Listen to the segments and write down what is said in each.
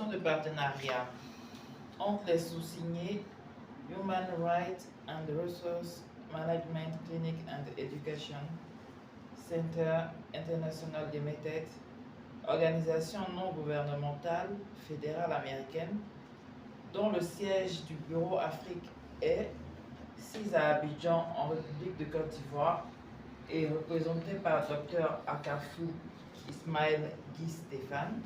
convention de partenariat entre les sous-signés Human Rights and Resource Management Clinic and Education Center International Limited, organisation non gouvernementale fédérale américaine, dont le siège du bureau Afrique est situé à Abidjan en République de Côte d'Ivoire et représenté par Dr Akafou Ismaël Guy Stéphane,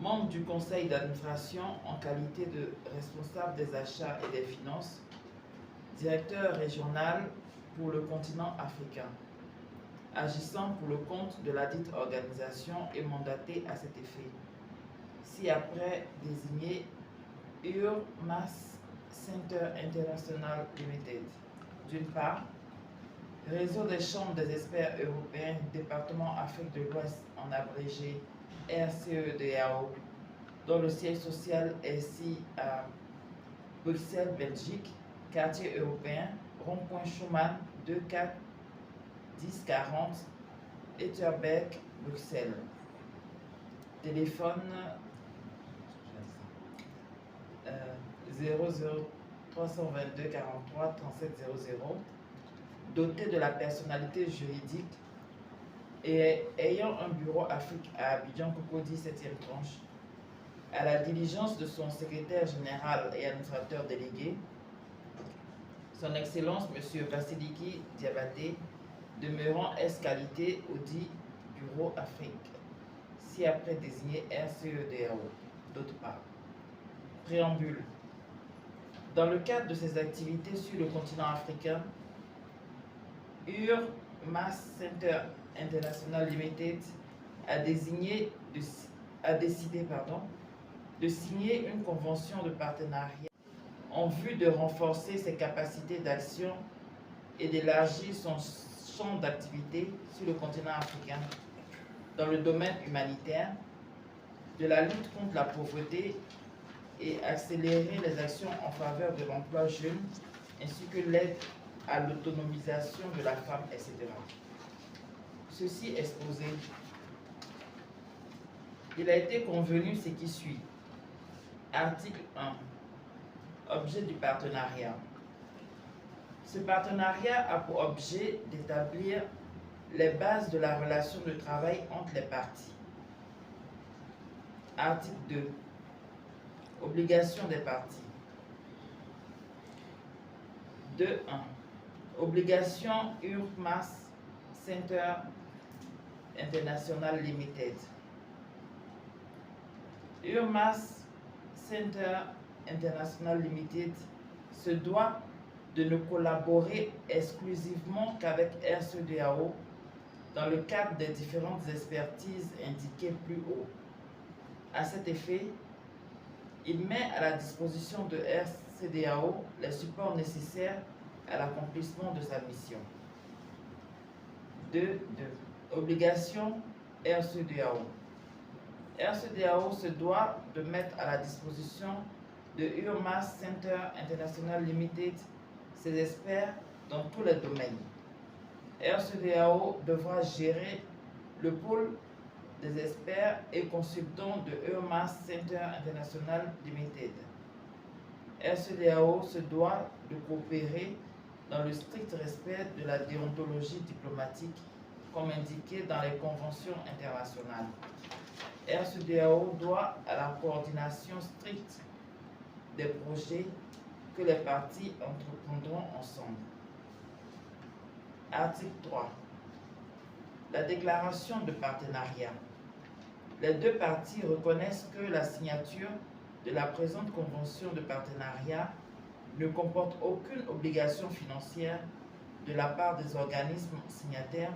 membre du conseil d'administration en qualité de responsable des achats et des finances, directeur régional pour le continent africain, agissant pour le compte de ladite organisation et mandaté à cet effet. Ci-après désigné URMAS Center International Limited. D'une part, réseau des chambres des experts européens, département Afrique de l'Ouest en abrégé RCEDAO, dont le siège social est ici à Bruxelles, Belgique, quartier européen, rond-point Schuman, 24 10 40, Etterbeek, Bruxelles. Téléphone 00 322 43 37 00, doté de la personnalité juridique et ayant un bureau Afrique à Abidjan, Cocody, 7e tranche, à la diligence de son secrétaire général et administrateur délégué, Son Excellence M. Vassiliki Diabaté, demeurant S-qualité au dit Bureau Afrique, ci-après désigné RCEDAO. D'autre part, préambule. Dans le cadre de ses activités sur le continent africain, URMAS Center International Limited a décidé de signer une convention de partenariat en vue de renforcer ses capacités d'action et d'élargir son champ d'activité sur le continent africain dans le domaine humanitaire, de la lutte contre la pauvreté et accélérer les actions en faveur de l'emploi jeune ainsi que l'aide à l'autonomisation de la femme, etc. Ceci exposé, il a été convenu ce qui suit. Article 1. Objet du partenariat. Ce partenariat a pour objet d'établir les bases de la relation de travail entre les parties. Article 2. Obligation des parties. 2.1. Obligation URMAS Center International Limited. URMAS Center International Limited se doit de ne collaborer exclusivement qu'avec RCEDAO dans le cadre des différentes expertises indiquées plus haut. À cet effet, il met à la disposition de RCEDAO les supports nécessaires à l'accomplissement de sa mission. 2.2. Obligation RCEDAO. RCEDAO se doit de mettre à la disposition de URMAS Center International Limited ses experts dans tous les domaines. RCEDAO devra gérer le pôle des experts et consultants de URMAS Center International Limited. RCEDAO se doit de coopérer dans le strict respect de la déontologie diplomatique comme indiqué dans les conventions internationales. RCEDAO doit à la coordination stricte des projets que les parties entreprendront ensemble. Article 3. La déclaration de partenariat. Les deux parties reconnaissent que la signature de la présente convention de partenariat ne comporte aucune obligation financière de la part des organismes signataires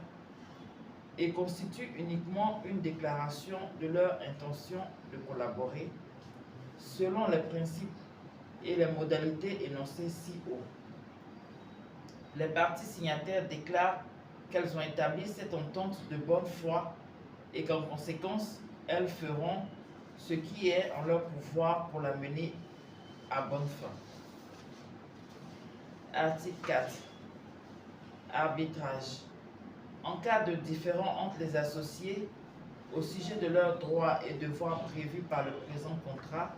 et constitue uniquement une déclaration de leur intention de collaborer selon les principes et les modalités énoncées ci haut. Les parties signataires déclarent qu'elles ont établi cette entente de bonne foi et qu'en conséquence, elles feront ce qui est en leur pouvoir pour la mener à bonne fin. Article 4. Arbitrage. En cas de différend entre les associés au sujet de leurs droits et devoirs prévus par le présent contrat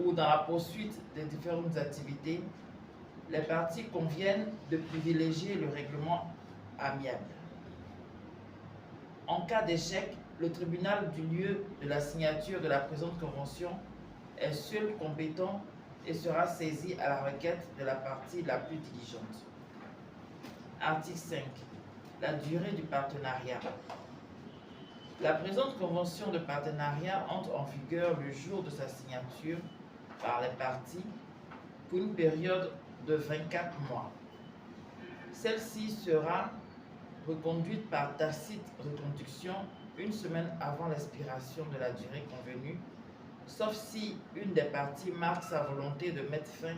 ou dans la poursuite des différentes activités, les parties conviennent de privilégier le règlement amiable. En cas d'échec, le tribunal du lieu de la signature de la présente convention est seul compétent et sera saisi à la requête de la partie la plus diligente. Article 5. La durée du partenariat. La présente convention de partenariat entre en vigueur le jour de sa signature par les parties pour une période de 24 mois. Celle-ci sera reconduite par tacite reconduction une semaine avant l'expiration de la durée convenue, sauf si une des parties marque sa volonté de mettre fin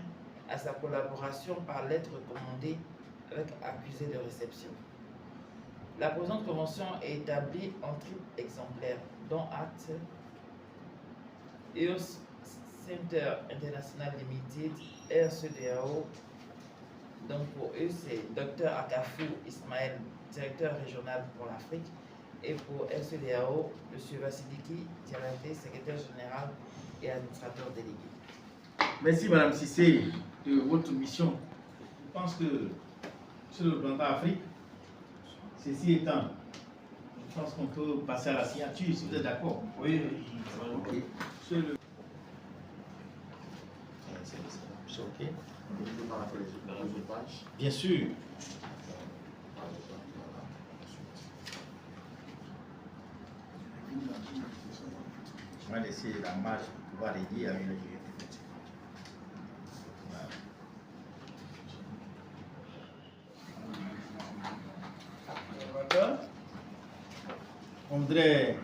à sa collaboration par lettre recommandée avec accusé de réception. La présente convention est établie en triple exemplaire, dont acte EOS Center International Limited, RCDAO. Donc pour eux, c'est Dr Akafou Ismaël, directeur régional pour l'Afrique, et pour RCDAO, M. Vassiliki Dialaté, secrétaire général et administrateur délégué. Merci Madame Cissé de votre mission. Je pense que sur le plan d'Afrique, ceci étant, je pense qu'on peut passer à la signature si vous êtes d'accord. Oui, ok. Sur le... C'est ok. Bien sûr. On va laisser la marge pour pouvoir aider à une on voudrait,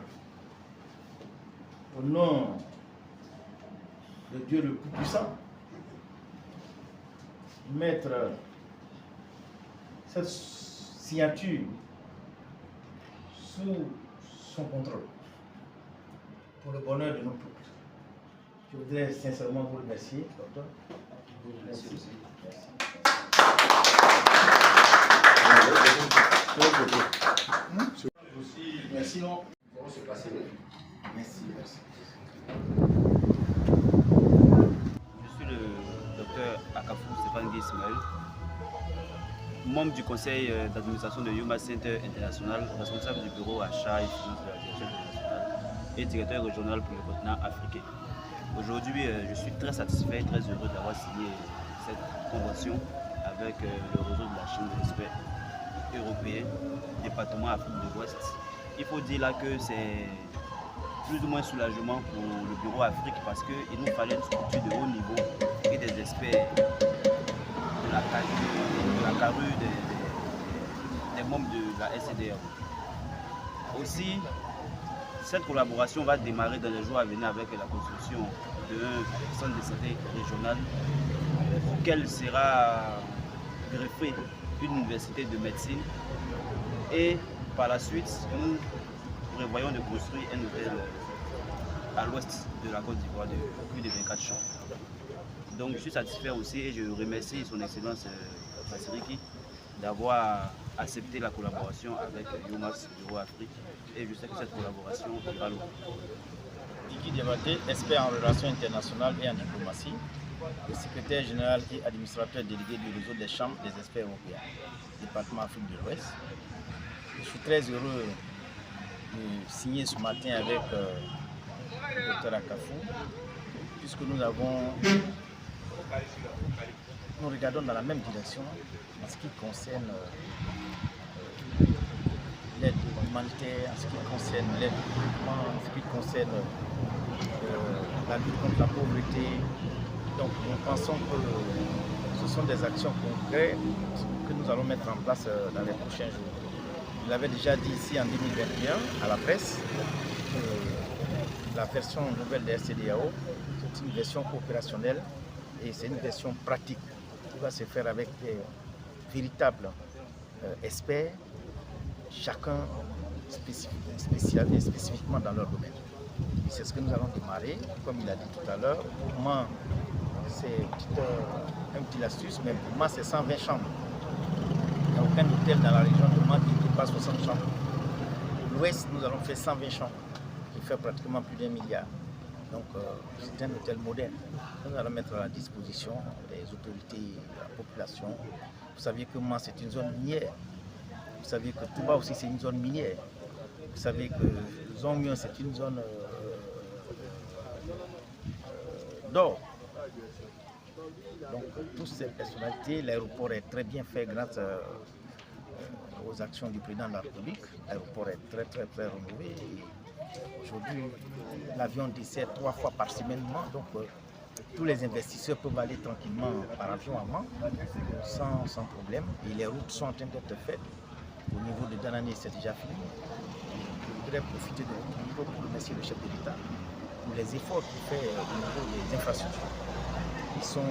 au nom de Dieu le plus puissant, mettre cette signature sous son contrôle pour le bonheur de nos peuples. Je voudrais sincèrement vous remercier, docteur. Merci. Merci. Merci. Merci. Je suis le docteur Akafou Stéphane Ismaël, membre du conseil d'administration de Yuma Center International, responsable du bureau achat et finance de la direction internationale et directeur régional pour le continent africain. Aujourd'hui, je suis très satisfait et très heureux d'avoir signé cette convention avec le réseau de la Chambre d'experts européens, département Afrique de l'Ouest. Il faut dire là que c'est plus ou moins soulagement pour le bureau Afrique parce qu'il nous fallait une structure de haut niveau et des experts de la carrure des membres de la SCDR. Aussi, cette collaboration va démarrer dans les jours à venir avec la construction d'un centre de santé régional auquel sera greffée une université de médecine et par la suite nous prévoyons de construire un hôtel à l'ouest de la Côte d'Ivoire de plus de 24 chambres. Donc je suis satisfait aussi et je remercie son excellence Vassiliki d'avoir accepté la collaboration avec Yomas Bureau Afrique et je sais que cette collaboration ira loin. Diki Diabaté, expert en relations internationales et en diplomatie, le secrétaire général et administrateur délégué du réseau des chambres des experts européens, département Afrique de l'Ouest. Je suis très heureux de signer ce matin avec le Dr Akafou, puisque nous regardons dans la même direction en ce qui concerne l'aide humanitaire, en ce qui concerne l'aide en ce qui concerne la lutte contre la pauvreté. Donc nous pensons que ce sont des actions concrètes que nous allons mettre en place dans les prochains jours. Je l'avais déjà dit ici en 2021 à la presse que la version nouvelle de SCDAO, c'est une version opérationnelle et c'est une version pratique qui va se faire avec des véritables experts, chacun spécifiquement dans leur domaine. C'est ce que nous allons démarrer, comme il a dit tout à l'heure. Pour moi, c'est un petit astuce, mais pour moi, c'est 120 chambres. Il n'y a aucun hôtel dans la région de Mans qui dépasse 60 chambres. l'ouest, nous allons faire 120 chambres, qui fait pratiquement plus d'1 milliard. Donc c'est un hôtel moderne. Nous allons mettre à la disposition des autorités, de la population. Vous savez que Mans c'est une zone minière. Vous savez que Touba aussi c'est une zone minière. Vous savez que Zongyun c'est une zone d'or. Donc toutes ces personnalités, l'aéroport est très bien fait grâce aux actions du président de la République. L'aéroport est très rénové. Aujourd'hui, l'avion dessert 3 fois par semaine, donc tous les investisseurs peuvent aller tranquillement par avion à Mans sans problème. Et les routes sont en train d'être faites. Au niveau de Danani, c'est déjà fini. Je voudrais profiter de votre niveau pour remercier le chef de l'État pour les efforts qu'il fait au niveau des infrastructures. Ils sont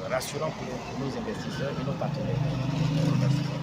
rassurants pour nos investisseurs et nos partenaires. Merci.